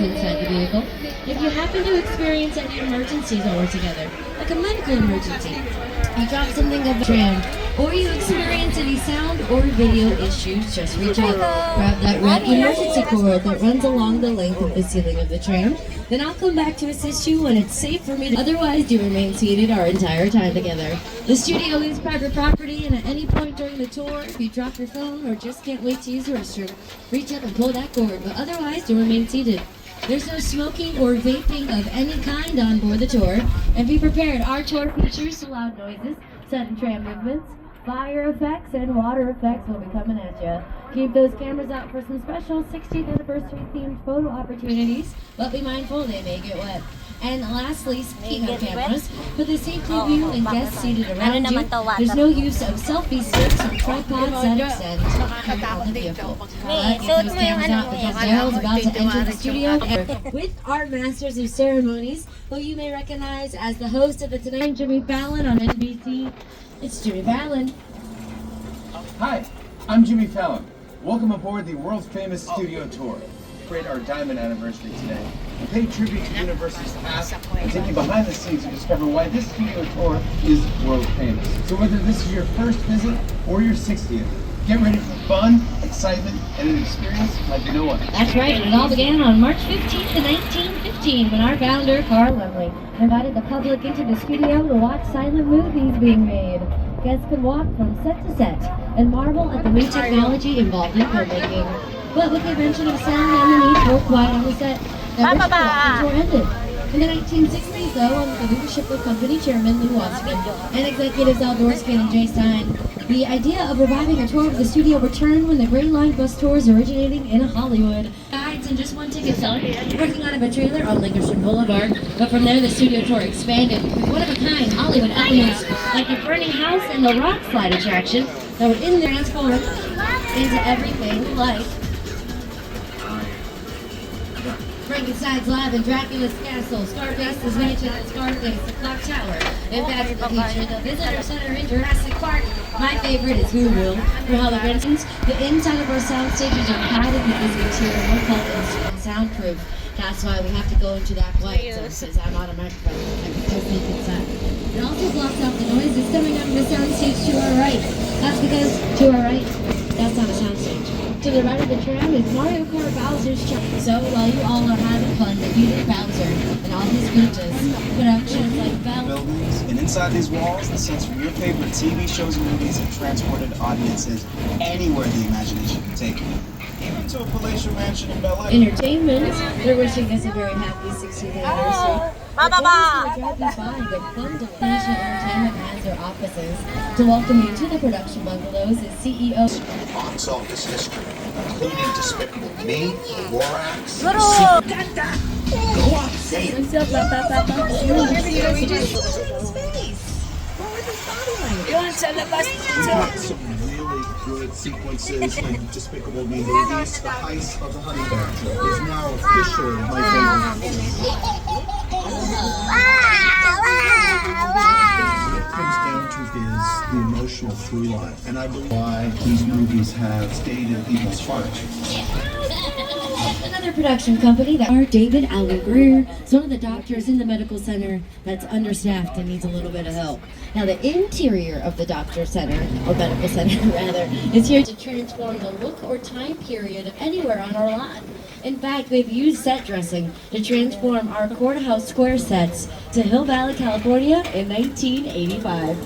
inside the vehicle. If you happen to experience any emergencies while we're together, like a medical emergency, you drop something of the tram, or you experience any sound or video issues, just reach out, grab that red emergency cord that runs along the length of the ceiling of the tram. Then I'll come back to assist you when it's safe for me to. Otherwise, you remain seated our entire time together. The studio is private property, and at any point during the tour, if you drop your phone or just can't wait to use the restroom, reach up and pull that cord. But otherwise, you remain seated. There's no smoking or vaping of any kind on board the tour. And be prepared, our tour features loud noises, sudden tram movements, fire effects, and water effects will be coming at you. Keep those cameras out for some special 60th anniversary themed photo opportunities, but be mindful they may get wet. And lastly, speaking of cameras, for the safety of you and guests seated around you, there's no use of selfie sticks or tripods that extend on the vehicle. Keep those cameras out because Daryl's about to enter the studio with our Masters of Ceremonies, who you may recognize as the host of the Tonight Jimmy Fallon on NBC. It's Jimmy Fallon. Hi, I'm Jimmy Fallon. Welcome aboard the world famous studio tour. Celebrate our diamond anniversary today and pay tribute to Universal's past and take you behind the scenes to discover why this studio tour is world famous. So whether this is your first visit or your 60th, get ready for fun, excitement, and an experience like no other. That's right, it all began on March 15th, 1915, when our founder, Carl Laemmle, invited the public into the studio to watch silent movies being made. Guests could walk from set to set and marvel at the new technology involved in filmmaking. But with the invention of sound and the need for quiet on the set, the original walking tour ended. In the 1960s, though, under the leadership of company chairman Lou Wasserman and executives Al Dorskin and Jay Stein, the idea of reviving a tour of the studio returned when the Gray Line bus tours originating in Hollywood. Guides and just one ticket seller working out of a trailer on Lincoln Boulevard, but from there the studio tour expanded with one-of-a-kind Hollywood elements like the burning house and the rock slide attraction that were in there transformed into everything like Frankenstein's Lab and Dracula's Castle, Scarface's Mansion and Scarface, the Clock Tower, and Back to the Future, the Visitor Center in Jurassic Park. My favorite is Whoville. For all the residents, the inside of our sound stages are padded with this material called and soundproof. That's why we have to go into that white zone since I'm on a microphone. I can just make inside. It also blocks out the noise that's coming up from the sound stage to our right. That's because to our right, that's not a sound stage. To the right of the tram is Mario Kart Bowser's Track. So while you all are having fun defeating Bowser and all his ninjas, productions like buildings, and inside these walls, the sets from your favorite TV shows and movies have transported audiences anywhere the imagination can take you. Even to a palatial mansion in Bel Air. Entertainment, they're wishing us a very happy 60th anniversary. National Entertainment has their offices. To welcome you to the production bungalows is CEO. Unsolved this history, including Despicable Me, Lorax. Lots Some really good sequences in Despicable Me movies. The Heist of the Honey Badger is now officially my favorite. What it comes down to is the emotional through line, and I believe why these movies have stayed in people's hearts. Another production company that are David Allen Greer is one of the doctors in the medical center that's understaffed and needs a little bit of help. Now the interior of the doctor center, or medical center rather, is here to transform the look or time period of anywhere on our lot. In fact, we've used set dressing to transform our Courthouse Square sets to Hill Valley, California in 1985.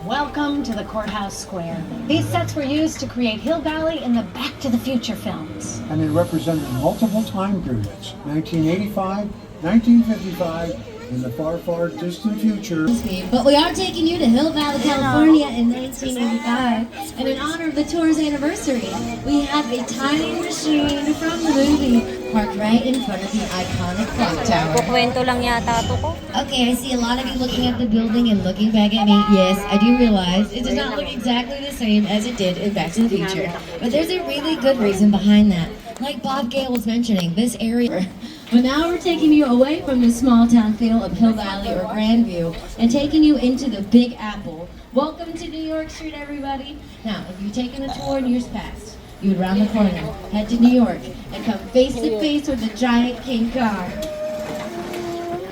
Welcome to the Courthouse Square. These sets were used to create Hill Valley in the Back to the Future films. And they represented multiple time periods, 1985, 1955, in the far, far distant future. But we are taking you to Hill Valley, California in 1985. And in honor of the tour's anniversary, we have a time machine from the movie parked right in front of the iconic clock tower. Kukwento lang yata to ko. Okay, I see a lot of you looking at the building and looking back at me. Yes, I do realize it does not look exactly the same as it did in Back to the Future. But there's a really good reason behind that. Like Bob Gale was mentioning, this area. But now we're taking you away from the small town feel of Hill Valley or Grandview and taking you into the Big Apple. Welcome to New York Street, everybody. Now, if you've taken a tour in years past, you would round the corner, head to New York, and come face to face with the giant King Kong.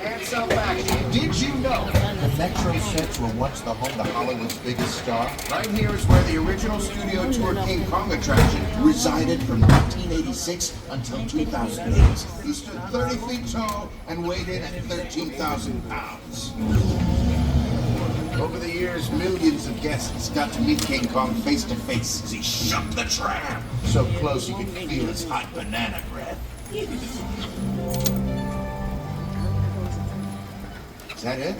And some action. Did you know the Metro sets were once the home to Hollywood's biggest star? Right here is where the original studio tour King Kong attraction resided from 1986 until 2008. He stood 30 feet tall and weighed in at 13,000 pounds. Over the years, millions of guests got to meet King Kong face to face as he shook the tram. So close you could feel his hot banana breath. Is that it?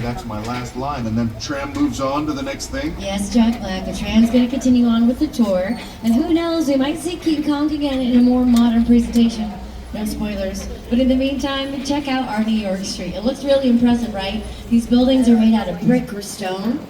That's my last line, and then tram moves on to the next thing? Yes, Jack Black, the tram's going to continue on with the tour, and who knows, we might see King Kong again in a more modern presentation. No spoilers. But in the meantime, check out our New York street. It looks really impressive, right? These buildings are made out of brick or stone,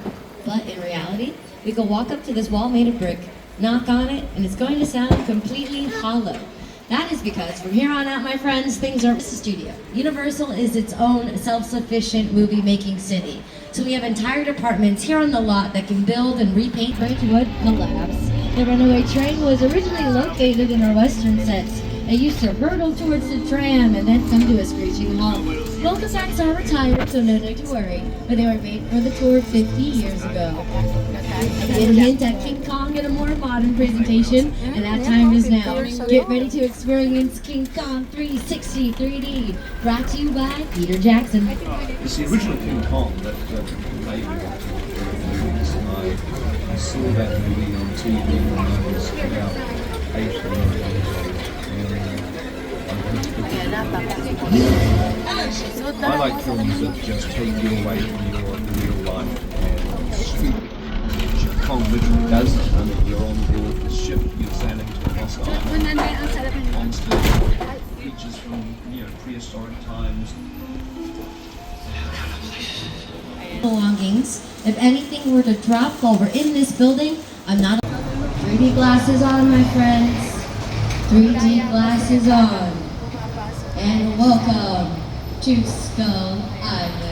but in reality, we can walk up to this wall made of brick, knock on it, and it's going to sound completely hollow. That is because from here on out, my friends, things are a studio. Universal is its own self-sufficient movie-making city. So we have entire departments here on the lot that can build and repaint Ridgewood Collapse. The runaway train was originally located in our western sets. It used to hurtle towards the tram and then come to a screeching halt. Both the sets are retired, so no need to worry, but they were made for the tour 50 years ago. I did hint at King Kong in a more modern presentation, and that time is now. Get ready to experience King Kong 360 3D, brought to you by Peter Jackson. It's the original King Kong that made me want to do movies. I saw that movie on TV when I was about 8 or 9 years old. I like films that just take you away from your real life and shoot. Kong literally does that. I mean, you're on board the ship, you're sailing to a hostile monster, creatures from prehistoric times. Belongings. If anything were to drop while we're in this building, I'm not. 3D glasses on, my friends. 3D glasses on. And welcome to Skull Island.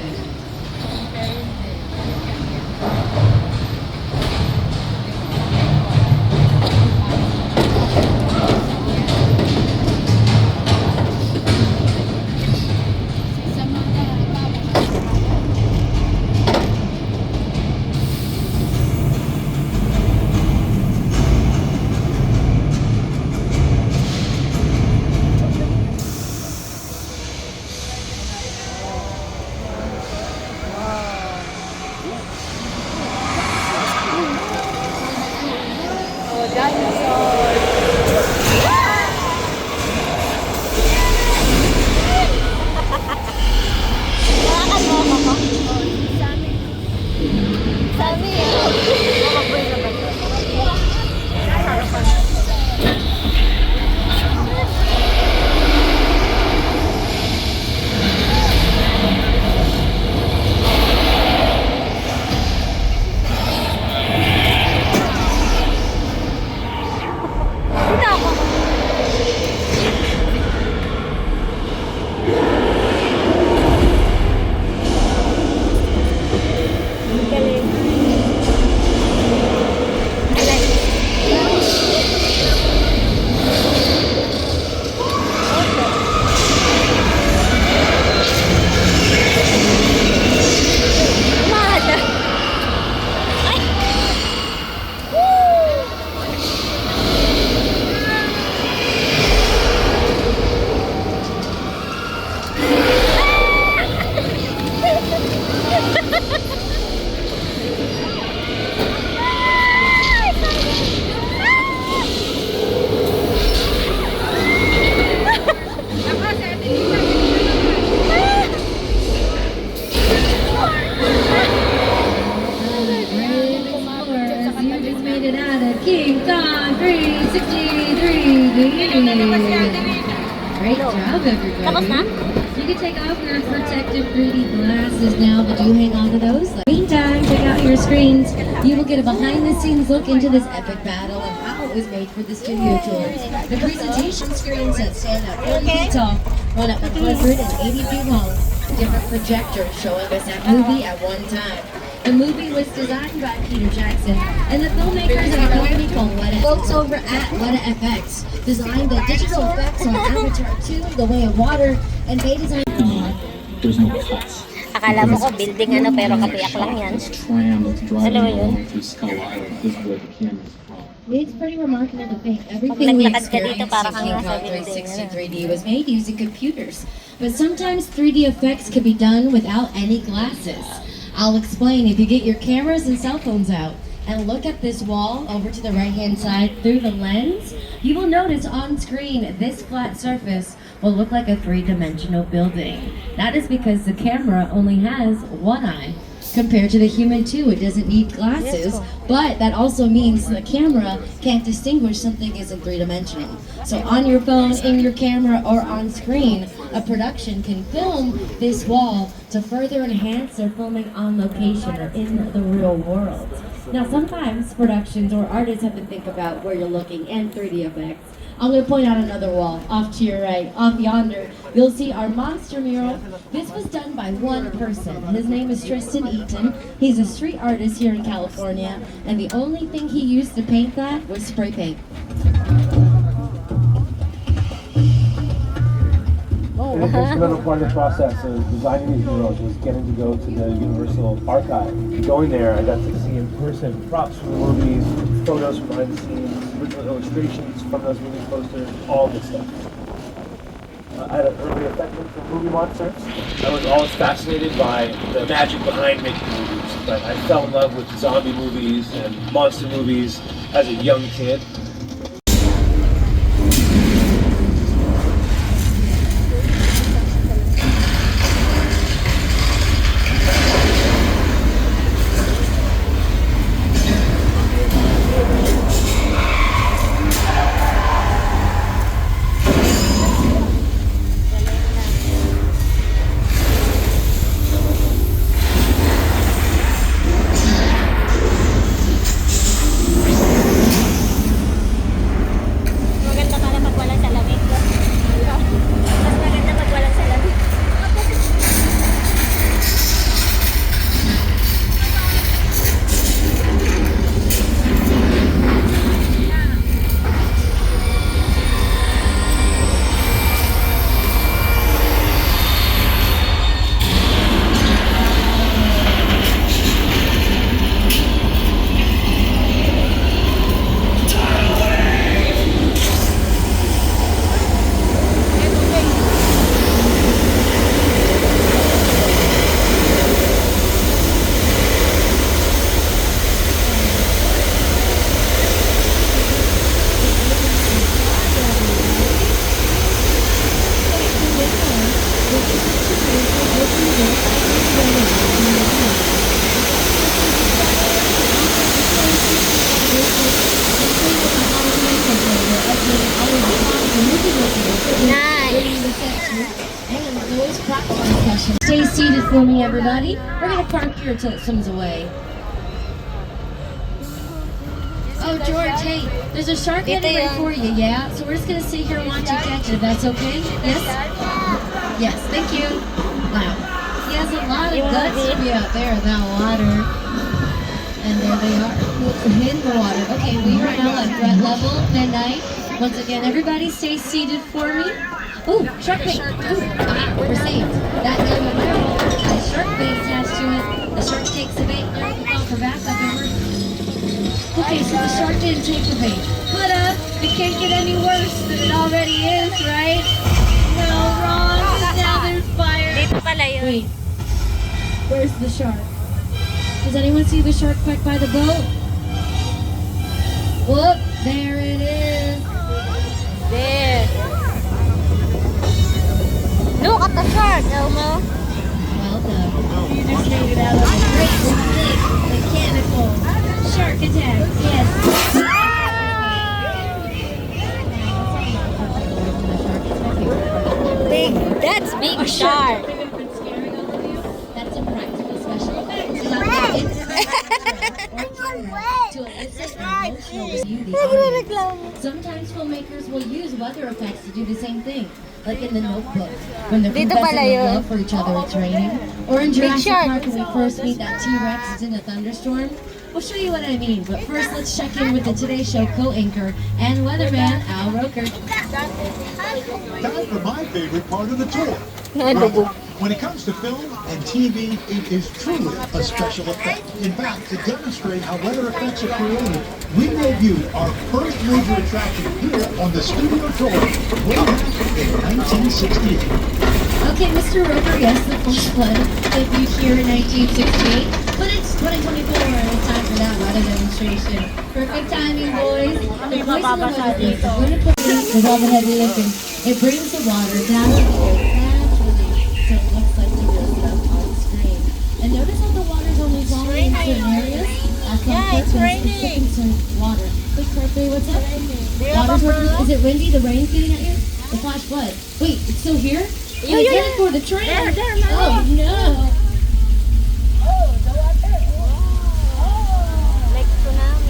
King Kong 360 Great job, everybody. You can take off your protective 3D glasses now, but do hang on to those. Meantime, check out your screens. You will get a behind-the-scenes look into this epic battle and how it was made for the studio tours. The presentation screens that stand up 30 feet tall, run up 180 feet long. Different projectors showing us that movie at one time. The movie was designed by Peter Jackson, and the filmmakers of a company called Weta. Folks over at Weta FX designed the digital effects on Avatar 2, The Way of Water, and they designed... There's no cuts. Akala mo ko building ano pero katiyak lang yan. This tram that's driving Dalawa yun. along through Skull Island. This is where the camera's from. It's pretty remarkable to think everything we naglakad ka dito, experience para in kang King nasa Kong building, 360 3D was made using computers. But sometimes 3D effects can be done without any glasses. I'll explain. If you get your cameras and cell phones out and look at this wall over to the right-hand side through the lens, you will notice on screen this flat surface will look like a three-dimensional building. That is because the camera only has one eye. Compared to the human too, it doesn't need glasses, but that also means the camera can't distinguish something isn't three-dimensional. So on your phone, in your camera, or on screen, a production can film this wall to further enhance their filming on location or in the real world. Now sometimes productions or artists have to think about where you're looking and 3D effects. I'm going to point out another wall off to your right, off yonder. You'll see our monster mural. This was done by one person. His name is Tristan Eaton. He's a street artist here in California, and the only thing he used to paint that was spray paint. An instrumental part of the process of designing these murals was getting to go to the Universal Archive. Going there, I got to see in person props from the movies, photos from behind the scenes, original illustrations from those movie posters, all this stuff. I had an early affection for movie monsters. I was always fascinated by the magic behind making movies, but I fell in love with zombie movies and monster movies as a young kid. Stay seated for me, everybody. We're gonna park here until it comes away. Oh, George, hey, there's a shark headed right for you, yeah? So we're just gonna sit here and watch you catch it. That's okay? Yes? Yes, thank you. Wow. He has a lot of guts to be out there in that water. And there they are, in the water. Okay, we are now at threat level, midnight. Once again, everybody stay seated for me. Ooh, shark bait. Ooh, we're saved. That yellow barrel has shark bait attached to it. The shark takes the bait, and we go for backup, and we're... Okay, so the shark didn't take the bait. But, it can't get any worse than it already is, right? No, wrong. Now there's fire. Wait, where's the shark? Does anyone see the shark back by the boat? Whoop, there it is. There. Look at the shark, Elmo. Well done. You just made it out of a great big mechanical shark attack. Yes. Big. That's big shark. That's a practical special effect. to elicit an emotional response from the audience. Sometimes filmmakers will use weather effects to do the same thing. Like in The Notebook, when the Dito professor pala will yun. love for each other, it's raining. Or in Jurassic shark. Park, when we first meet that T-Rex is in a thunderstorm. We'll show you what I mean, but first let's check in with the Today Show co-anchor and weatherman, Al Roker. Time for my favorite part of the tour. Nadugo. When it comes to film and TV, it is truly a special effect. In fact, to demonstrate how weather effects are created, we debuted our first major attraction here on the studio tour way back in 1968. Okay, Mr. Roker, yes, the flash flood debuted here in 1968, but it's 2024 and it's time for that weather demonstration. Perfect timing, boys. The voice of the weather is going to put it with all the heavy lifting. It brings the water down to the earth naturally, so it looks like the real stuff on screen. And notice how the water's only falling in certain areas. That's on purpose. It's sticking some water. Quick, Corey, what's up? Water's working. Is it windy? The rain's getting at you? The flash flood. Wait, it's still here? Oh, it's headed for the train. Oh no. Like tsunami.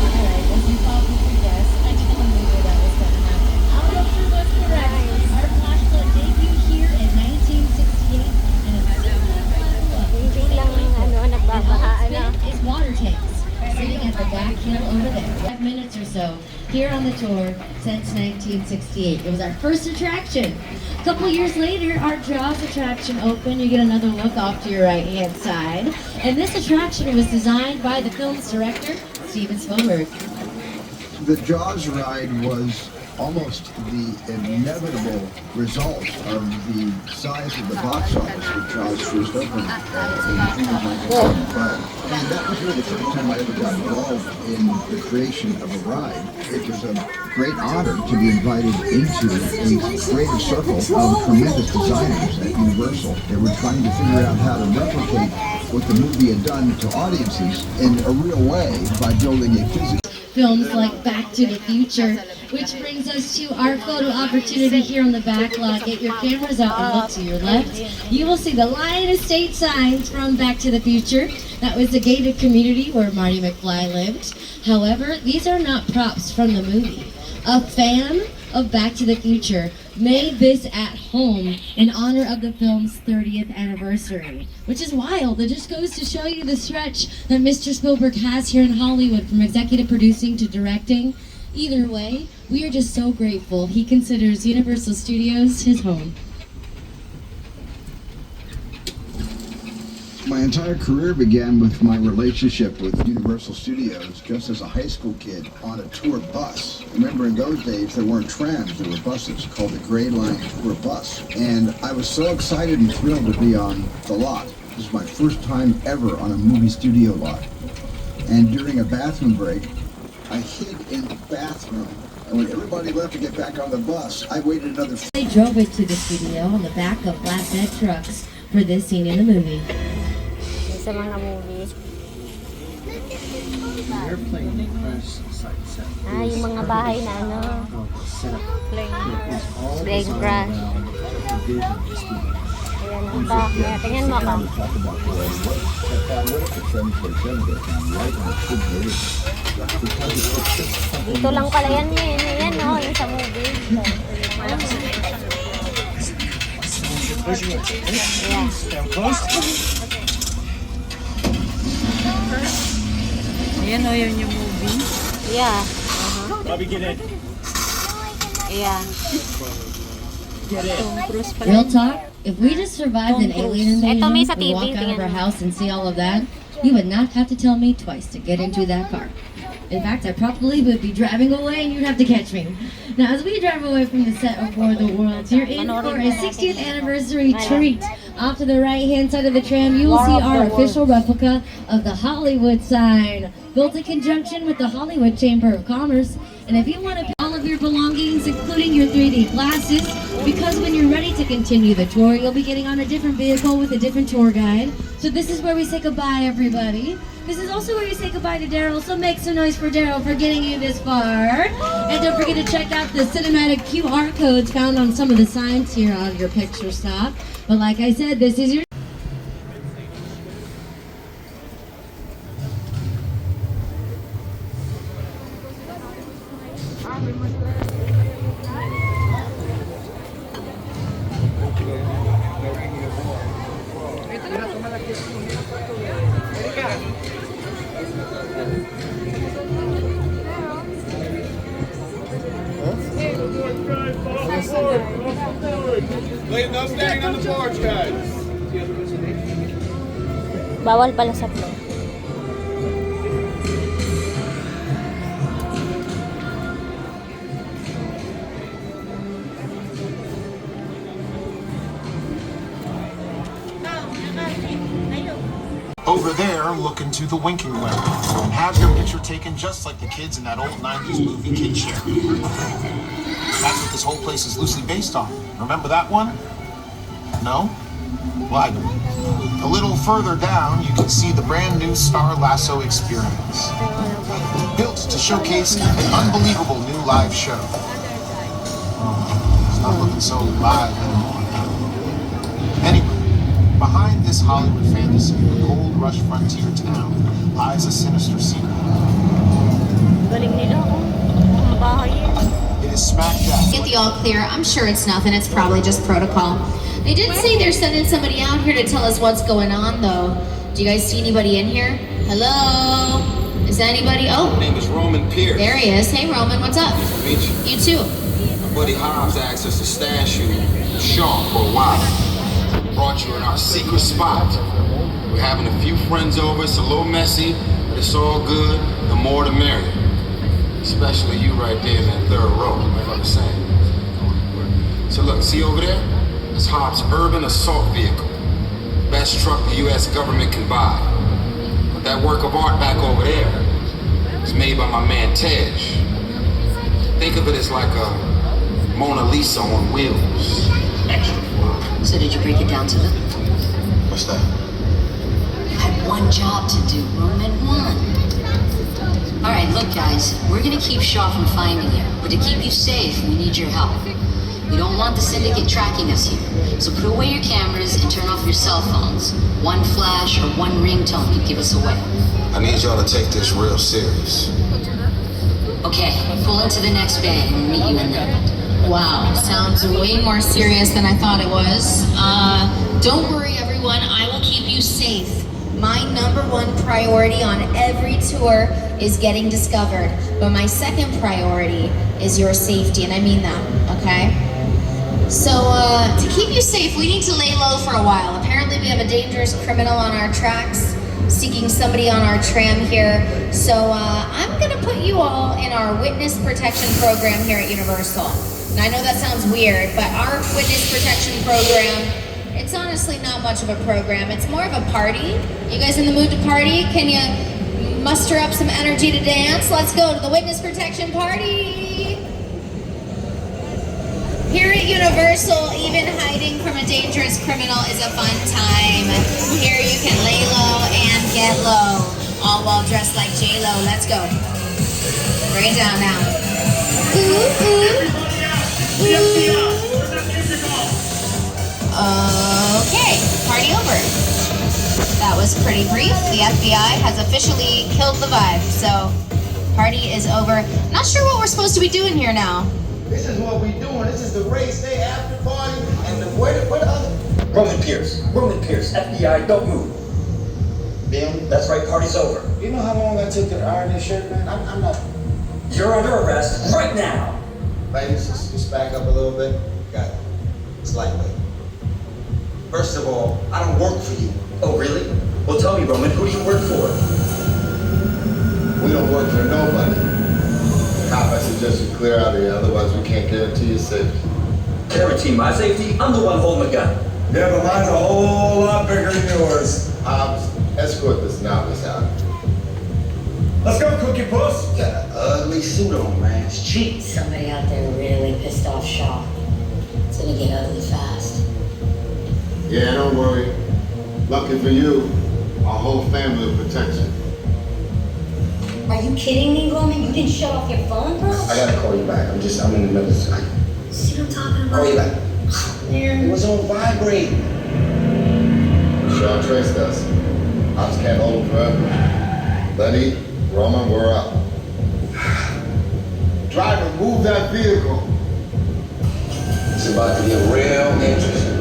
Alright, as you probably guessed, I totally knew that was going to happen. Our Roker was correct. Our flash flood debuted here in 1968, and it's still not up. Hindi lang nagbabaha. Is water tanks sitting at the back hill over there. 5 minutes or so here on the tour since 1968. It was our first attraction. A couple years later, our Jaws attraction opened. You get another look off to your right-hand side. And this attraction was designed by the film's director, Steven Spielberg. The Jaws ride was almost the inevitable result of the size of the box office when Jaws first opened in June of 1975. And that was really the first time I ever got involved in the creation of a ride. It was a great honor to be invited into a creative circle of tremendous designers at Universal. They were trying to figure out how to replicate what the movie had done to audiences in a real way by building a physical Films like Back to the Future, which brings us to our photo opportunity here on the back lot. Get your cameras out and look to your left. You will see the Lion Estate signs from Back to the Future. That was the gated community where Marty McFly lived. However, these are not props from the movie. A fan of Back to the Future made this at home in honor of the film's 30th anniversary, which is wild. It just goes to show you the stretch that Mr. Spielberg has here in Hollywood, from executive producing to directing. Either way, we are just so grateful he considers Universal Studios his home. My entire career began with my relationship with Universal Studios just as a high school kid on a tour bus. Remember, in those days there weren't trams, there were buses called the Gray Line Tour Bus. And I was so excited and thrilled to be on the lot. This was my first time ever on a movie studio lot. And during a bathroom break, I hid in the bathroom. And when everybody left to get back on the bus, I waited another... They drove it to the studio on the back of flatbed trucks for this scene in the movie. Sa mga movies. Yung mga bahay na ano. Plane crash. Ayan ang back niya. Tingnan mo ka. Dito lang pala yan yun. Yan o, yung sa movie. Ayan o, yun yung movie. Yeah. Bobby, get in. Yeah. Real talk, if we just survived an alien Ito may invasion sa and TV, walk out of tingnan our mo. house and see all of that, you would not have to tell me twice to get into that car. In fact, I probably would be driving away and you'd have to catch me. Now, as we drive away from the set of War of the Worlds, you're in for a 60th anniversary treat. Off to the right-hand side of the tram, you will see our official replica of the Hollywood sign, built in conjunction with the Hollywood Chamber of Commerce. And if you want to all of your belongings, including your 3D glasses, because when you're ready to continue the tour, you'll be getting on a different vehicle with a different tour guide. So this is where we say goodbye, everybody. This is also where you say goodbye to Daryl, so make some noise for Daryl for getting you this far. And don't forget to check out the cinematic QR codes found on some of the signs here on your picture stop. But like I said, this is your... Wait, no standing on the porch, guys. Bawal pala sa floor. Over there, look into the winking well and have your picture taken just like the kids in that old 90s movie Kid Share. That's what this whole place is loosely based on. Remember that one? No? Well, I do. A little further down, you can see the brand new Star Lasso experience. Built to showcase an unbelievable new live show. It's not looking so live anymore. Anyway, behind this Hollywood fantasy, the gold rush frontier town, lies a sinister secret. It is smack dab. Get the all clear. I'm sure it's nothing. It's probably just protocol. They did say they're sending somebody out here to tell us what's going on, though. Do you guys see anybody in here? Hello? Is anybody? Oh. My name is Roman Pierce. There he is. Hey, Roman. What's up? Nice to meet you. You too. My buddy Hobbs asked us to stash you with Sean for a while. Brought you in our secret spot. We're having a few friends over. It's a little messy, but it's all good. The more the merrier. Especially you right there in that third row. You know what I'm saying? So look, see over there? It's Hobbs' urban assault vehicle. Best truck the U.S. government can buy. But that work of art back over there is made by my man Tej. Think of it as like a Mona Lisa on wheels. Extra fly. So did you break it down to them? What's that? You had one job to do, Roman. One. All right, look, guys. We're gonna keep Shaw from finding you. But to keep you safe, we need your help. We don't want the syndicate tracking us here. So put away your cameras and turn off your cell phones. One flash or one ringtone could give us away. I need y'all to take this real serious. Okay, pull into the next bay and we'll meet you in there. Wow, sounds way more serious than I thought it was. Don't worry, everyone. I will keep you safe. My #1 priority on every tour is getting discovered. But my second priority is your safety, and I mean that, okay? So, to keep you safe, we need to lay low for a while. Apparently we have a dangerous criminal on our tracks, seeking somebody on our tram here. So, I'm gonna put you all in our witness protection program here at Universal. And I know that sounds weird, but our witness protection program, it's honestly not much of a program. It's more of a party. You guys in the mood to party? Can you muster up some energy to dance? Let's go to the witness protection party. Here at Universal, even hiding from a dangerous criminal is a fun time. Here you can lay low and get low, all while dressed like J-Lo. Let's go. Bring it down now. Ooh, ooh. Okay, party over. That was pretty brief. The FBI has officially killed the vibe, so party is over. Not sure what we're supposed to be doing here now. This is what we doing. This is the race day after party, and where the other? Roman Pierce, FBI, don't move. Ben, that's right, party's over. You know how long I took to iron this shirt, man? I'm not. You're under arrest right now. Ladies, just back up a little bit. Got it. It's lightweight. First of all, I don't work for you. Oh, really? Well, tell me, Roman, who do you work for? We don't work for nobody. Cop, I suggest you clear out of here, otherwise we can't guarantee your safety. Guarantee my safety? I'm the one holding the gun. Yeah, but mine's a whole lot bigger than yours. Hobbs, escort this novice out. Let's go, Cookie Puss. You got an ugly suit on, man. It's cheap. Somebody out there really pissed off Shaw. It's gonna get ugly fast. Yeah, don't worry. Lucky for you, our whole family will protect you. Are you kidding me, Roman? You didn't shut off your phone, bro? I gotta call you back. I'm in the middle of See what I'm talking about? Call you back. It was on vibrate. Shaw traced us. I just can't hold him forever. Lenny, Roman, we're up. Driver, move that vehicle. It's about to get real interesting.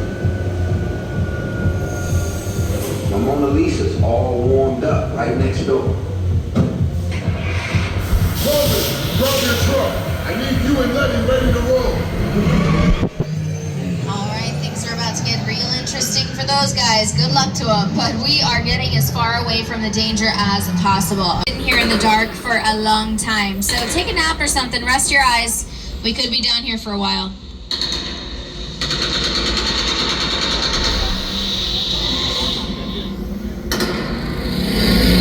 My Mona Lisa's all warmed up right next door. Roman, grab your truck. I need you and Lenny ready to roll. Alright, things are about to get real interesting for those guys. Good luck to them. But we are getting as far away from the danger as possible. Been here in the dark for a long time. So take a nap or something, rest your eyes. We could be down here for a while.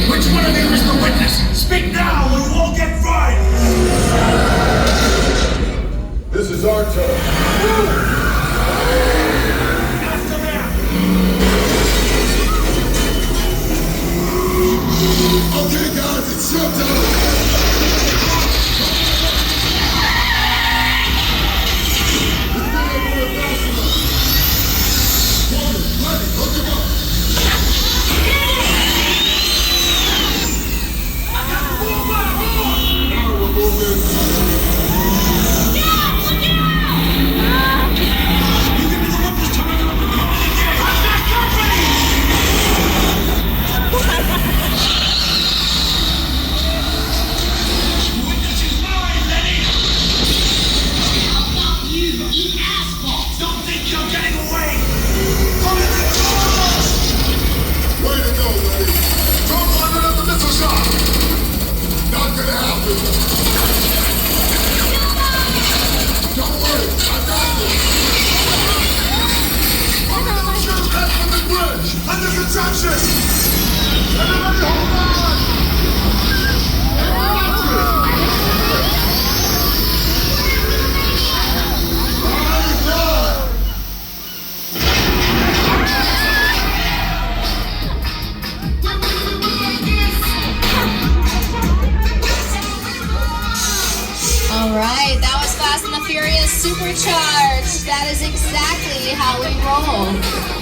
Which one of you is the witness? Speak now or you all get fried! This is our turn. Okay, guys, it's showtime. Alright, that was Fast and the Furious Supercharged. That is exactly how we roll.